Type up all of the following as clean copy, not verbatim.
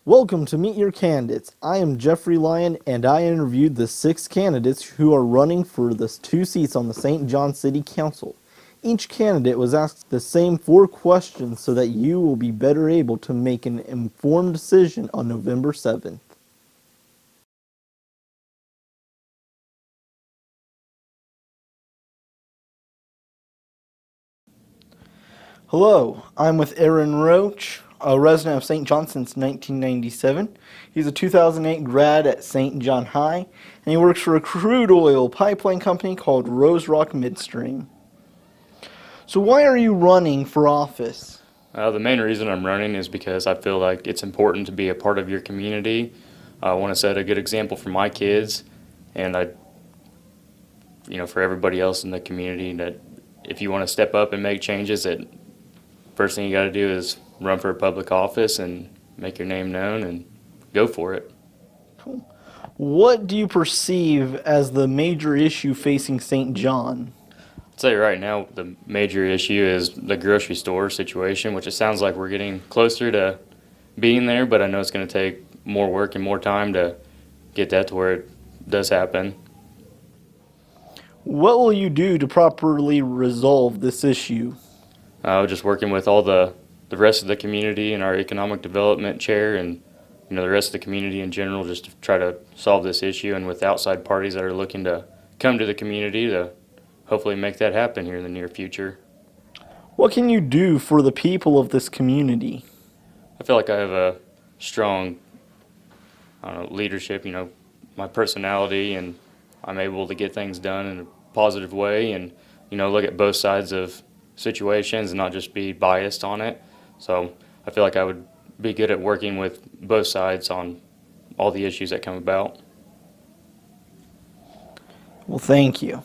Welcome to Meet Your Candidates. I am Jeffrey Lyon, and I interviewed the 6 candidates who are running for the 2 seats on the St. John City Council. Each candidate was asked the same 4 questions so that you will be better able to make an informed decision on November 7th. Hello, I'm with Aaron Roach, a resident of St. John since 1997. He's a 2008 grad at St. John High, and he works for a crude oil pipeline company called Rose Rock Midstream. So why are you running for office? The main reason I'm running is because I feel like it's important to be a part of your community. I want to set a good example for my kids, and for everybody else in the community, that if you want to step up and make changes, that first thing you got to do is run for a public office and make your name known and go for it. Cool. What do you perceive as the major issue facing St. John? I'd say right now the major issue is the grocery store situation, which it sounds like we're getting closer to being there, but I know it's going to take more work and more time to get that to where it does happen. What will you do to properly resolve this issue? Just working with all the rest of the community and our economic development chair and the rest of the community in general, just to try to solve this issue, and with outside parties that are looking to come to the community to hopefully make that happen here in the near future. What can you do for the people of this community? I feel like I have a strong leadership, my personality, and I'm able to get things done in a positive way and, look at both sides of situations and not just be biased on it. So I feel like I would be good at working with both sides on all the issues that come about. Well, thank you.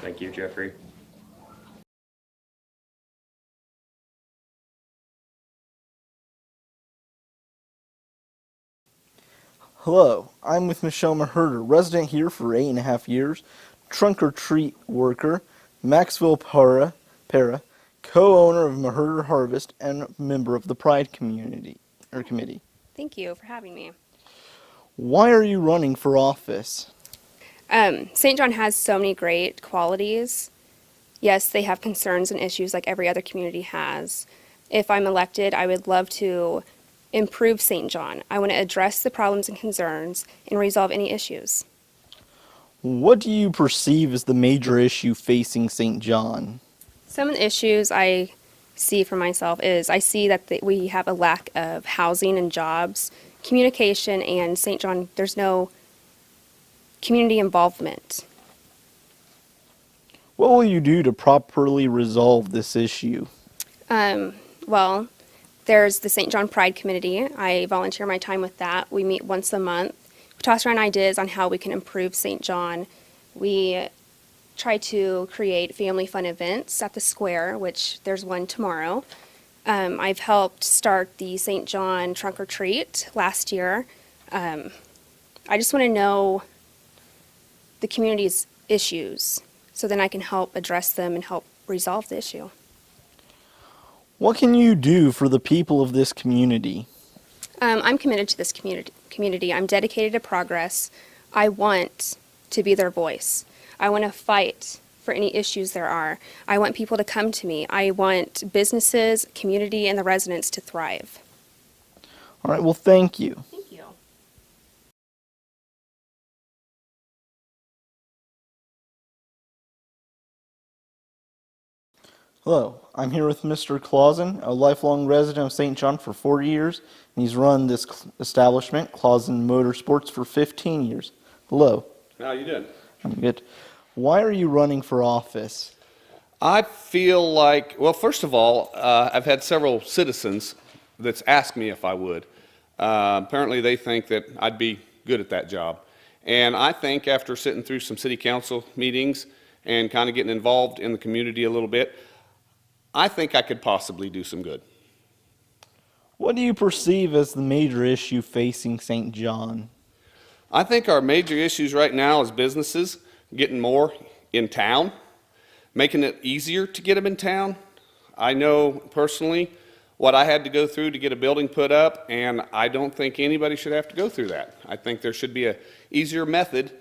Thank you, Jeffrey. Hello, I'm with Michelle Maherter, resident here for 8.5 years, trunk or treat worker, Maxville Para, co-owner of Maherter Harvest, and member of the Pride community committee. Thank you for having me. Why are you running for office? St. John has so many great qualities. Yes, they have concerns and issues like every other community has. If I'm elected, I would love to improve St. John. I want to address the problems and concerns and resolve any issues. What do you perceive as the major issue facing St. John? Some of the issues I see for myself is I see that we have a lack of housing and jobs, communication, and St. John, there's no community involvement. What will you do to properly resolve this issue? Well, there's the St. John Pride Committee. I volunteer my time with that. We meet once a month. We toss around ideas on how we can improve St. John. We try to create family fun events at the square, which there's one tomorrow. I've helped start the St. John Trunk or Treat last year. I just want to know the community's issues so then I can help address them and help resolve the issue. What can you do for the people of this community? I'm committed to this community. I'm dedicated to progress. I want to be their voice. I want to fight for any issues there are. I want people to come to me. I want businesses, community, and the residents to thrive. All right, well, thank you. Thank you. Hello, I'm here with Mr. Clauson, a lifelong resident of St. John for 4 years, and he's run this establishment, Clauson Motorsports, for 15 years. Hello. How you doing? I'm good. Why are you running for office? I feel like, well, first of all, I've had several citizens that's asked me if I would. Apparently they think that I'd be good at that job. And I think after sitting through some city council meetings and kind of getting involved in the community a little bit, I think I could possibly do some good. What do you perceive as the major issue facing St. John? I think our major issues right now is businesses getting more in town, making it easier to get them in town. I know personally what I had to go through to get a building put up, and I don't think anybody should have to go through that. I think there should be a easier method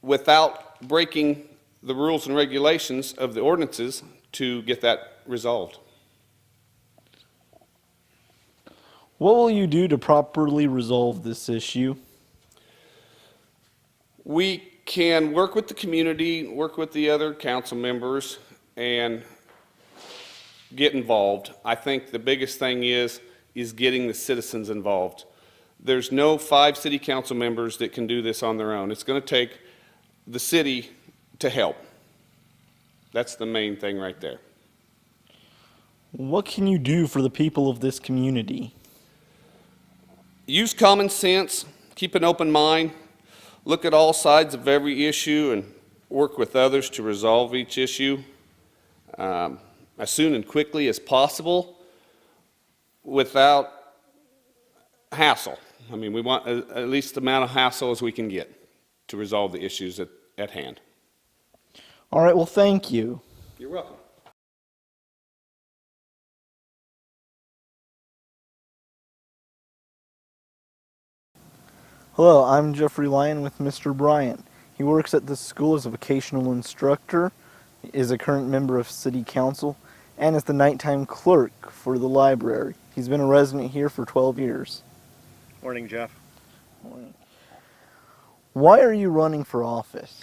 without breaking the rules and regulations of the ordinances to get that resolved. What will you do to properly resolve this issue? We can work with the community, work with the other council members, and get involved. I think the biggest thing is getting the citizens involved. There's no 5 city council members that can do this on their own. It's going to take the city to help. That's the main thing right there. What can you do for the people of this community? Use common sense, keep an open mind, look at all sides of every issue, and work with others to resolve each issue as soon and quickly as possible without hassle. I mean, we want at least the amount of hassle as we can get to resolve the issues at hand. All right, well, thank you. You're welcome. Hello, I'm Jeffrey Lyon with Mr. Bryant. He works at this school as a vocational instructor, is a current member of City Council, and is the nighttime clerk for the library. He's been a resident here for 12 years. Morning, Jeff. Why are you running for office?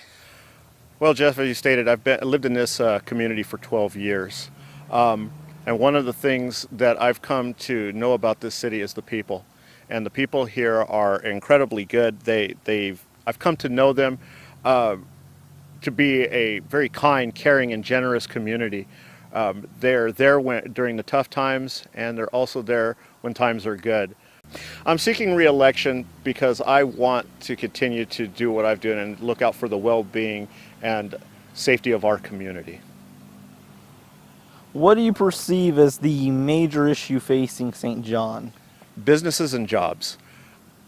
Well, Jeff, as you stated, I've lived in this community for 12 years. And one of the things that I've come to know about this city is the people. And the people here are incredibly good. I've come to know them to be a very kind, caring, and generous community. They're there during the tough times, and they're also there when times are good. I'm seeking re-election because I want to continue to do what I've done and look out for the well-being and safety of our community. What do you perceive as the major issue facing St. John? Businesses and jobs.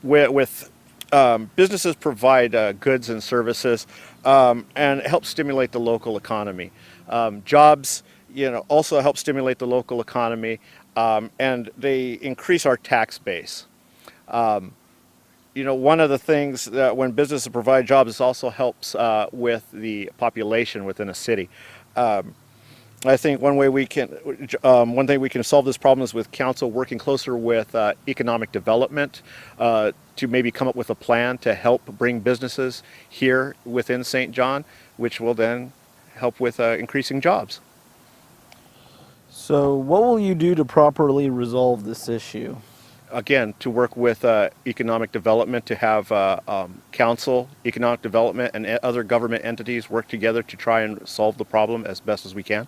Businesses provide goods and services and help stimulate the local economy. Jobs, also help stimulate the local economy, and they increase our tax base. One of the things that when businesses provide jobs, it also helps with the population within a city. I think one thing we can solve this problem is with council working closer with economic development to maybe come up with a plan to help bring businesses here within St. John, which will then help with increasing jobs. So what will you do to properly resolve this issue? Again, to work with economic development, to have council, economic development, and other government entities work together to try and solve the problem as best as we can.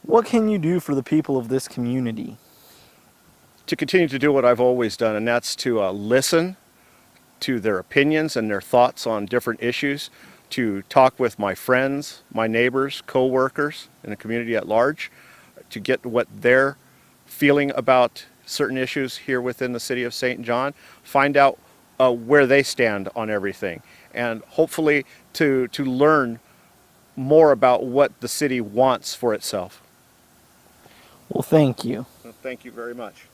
What can you do for the people of this community? To continue to do what I've always done, and that's to listen to their opinions and their thoughts on different issues, to talk with my friends, my neighbors, co-workers, and the community at large, to get what they're feeling about certain issues here within the city of St. John, find out where they stand on everything, and hopefully to learn more about what the city wants for itself. Well, thank you. Thank you very much.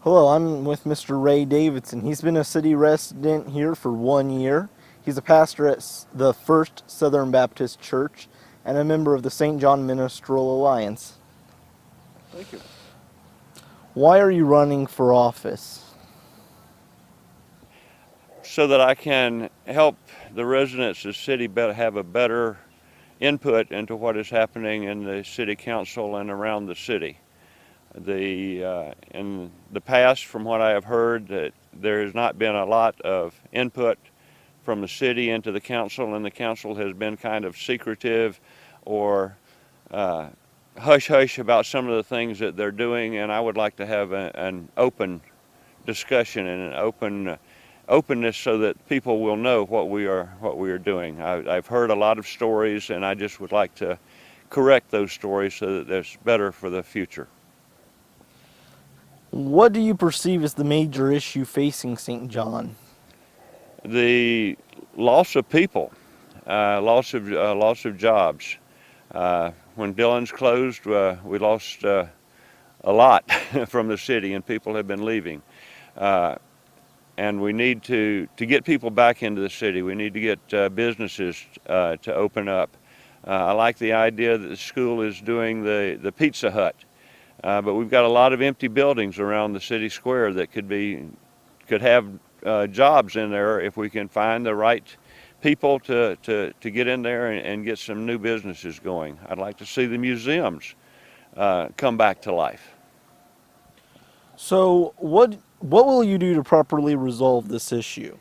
Hello, I'm with Mr. Ray Davidson. He's been a city resident here for 1 year. He's a pastor at the First Southern Baptist Church and a member of the St. John Ministerial Alliance. Thank you. Why are you running for office? So that I can help the residents of the city have a better input into what is happening in the city council and around the city. In the past, from what I have heard, that there has not been a lot of input from the city into the council, and the council has been kind of secretive or hush-hush about some of the things that they're doing, and I would like to have an open discussion and an openness so that people will know what we are doing. I've heard a lot of stories, and I just would like to correct those stories so that it's better for the future. What do you perceive as the major issue facing St. John? the loss of people, loss of jobs. When Dillon's closed, we lost a lot from the city, and people have been leaving. And we need to get people back into the city. We need to get businesses to open up. I like the idea that the school is doing the Pizza Hut, but we've got a lot of empty buildings around the city square that could have jobs in there if we can find the right people to get in there and get some new businesses going. I'd like to see the museums come back to life. So what will you do to properly resolve this issue?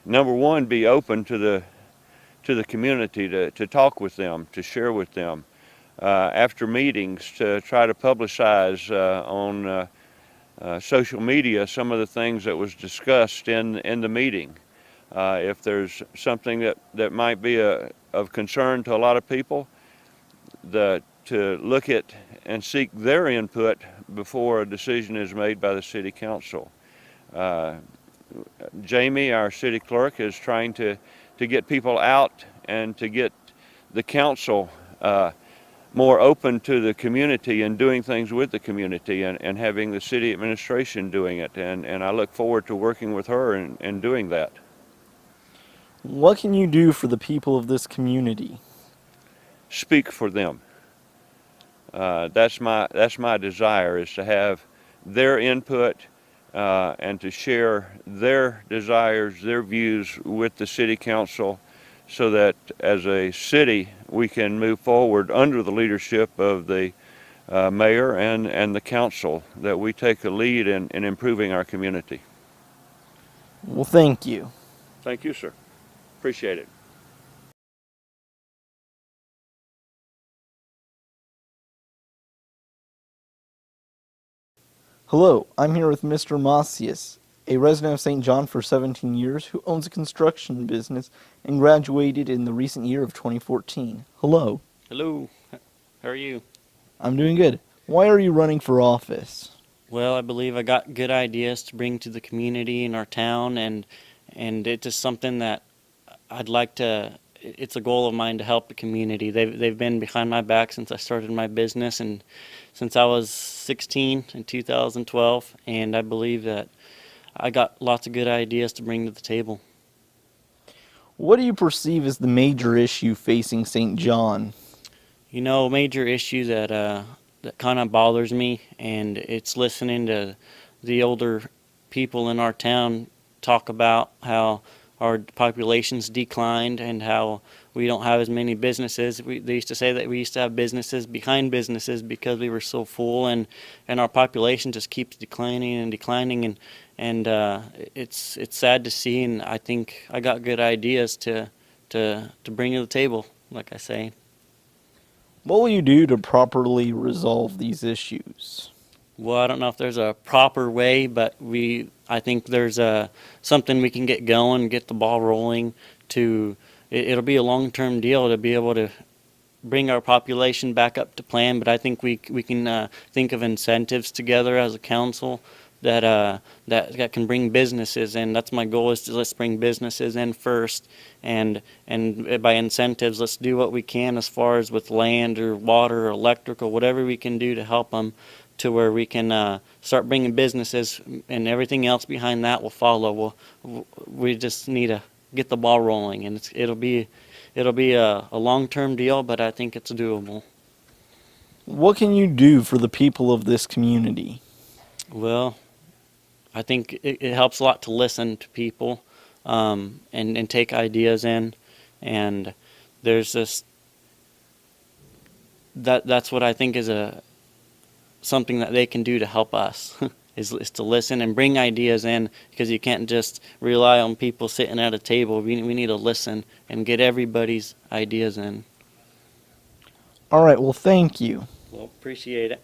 Number one, be open to the community, to talk with them, to share with them. After meetings, to try to publicize on social media some of the things that was discussed in the meeting. If there's something that might be of concern to a lot of people, to look at and seek their input before a decision is made by the city council. Jamie, our city clerk, is trying to get people out and to get the council more open to the community and doing things with the community, and having the city administration doing it. And I look forward to working with her and doing that. What can you do for the people of this community? Speak for them. That's my desire, is to have their input and to share their desires, their views with the city council, so that as a city we can move forward under the leadership of the mayor and the council, that we take a lead in improving our community. Well, thank you. Thank you, sir. Appreciate it. Hello, I'm here with Mr. Matheus, a resident of St. John for 17 years who owns a construction business and graduated in the recent year of 2014. Hello. Hello, how are you? I'm doing good. Why are you running for office? Well, I believe I got good ideas to bring to the community in our town, and it's just something that I'd like to, it's a goal of mine to help the community. They've been behind my back since I started my business, and since I was 16 in 2012, and I believe that I got lots of good ideas to bring to the table. What do you perceive as the major issue facing St. John? You know, a major issue that kind of bothers me, and it's listening to the older people in our town talk about how our population's declined and how we don't have as many businesses. They used to say that we used to have businesses behind businesses because we were so full, and our population just keeps declining and declining, and it's sad to see. And I think I got good ideas to bring to the table, like I say. What will you do to properly resolve these issues? Well, I don't know if there's a proper way, but I think there's something we can get going, get the ball rolling. It'll be a long-term deal to be able to bring our population back up to plan, but I think we can think of incentives together as a council that can bring businesses in. That's my goal, is to let's bring businesses in first, and by incentives, let's do what we can as far as with land or water or electrical, whatever we can do to help them, to where we can start bringing businesses, and everything else behind that will follow. We just need to get the ball rolling, and it'll be a long-term deal, but I think it's doable. What can you do for the people of this community? Well, I think it helps a lot to listen to people and take ideas in, and there's this that's what I think is something that they can do to help us is to listen and bring ideas in, because you can't just rely on people sitting at a table. We need to listen and get everybody's ideas in. All right, well, thank you. Well, appreciate it.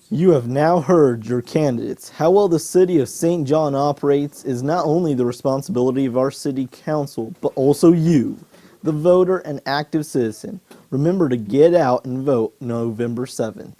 You have now heard your candidates. How well the city of St. John operates is not only the responsibility of our city council, but also you, the voter and active citizen. Remember to get out and vote November 7th.